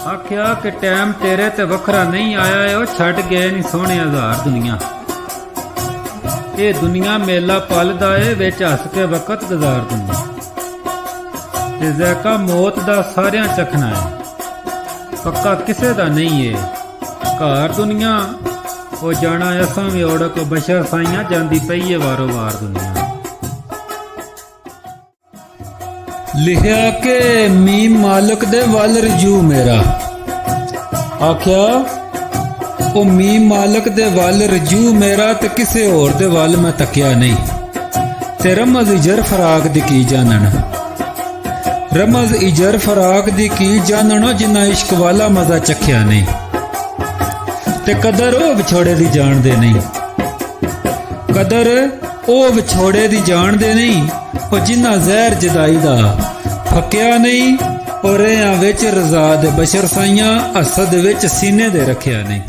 आख्या कि टैम तेरे ते वखरा नहीं आया है, छड़ गए नी सोहणे हज़ार दुनिया। ये दुनिया मेला पलदा है, विच हस के वक़्त गुजार दुनिया। ते ज़ैका मौत दा सारियां चखना है, पक्का किसे दा नहीं है। घर दुनिया वो जाना असां भी ओड़क बशर साइयां जांदी पई है वारो वार दुनिया। लिखिया के मीम मालिक दे वल रजू मेरा। आख्या ओ मीम मालिक दे वल रजू मेरा, ते किसे होर दे वल मैं तकिया नहीं। ते रमज इजर फराक दी की जानन, रमज इजर फराक दी की जानन, जिन्ना इश्क वाला मजा चखिया नहीं। ते कदर ओ विछोड़े दी जान दे नहीं, कदर ओ विछोड़े दी जान दे नहीं। ओ जिन्ना जहर जुदाई दा फकिया नहीं, और विच रजा दे बशर साइयां असद विच सीने दे रखिया नहीं।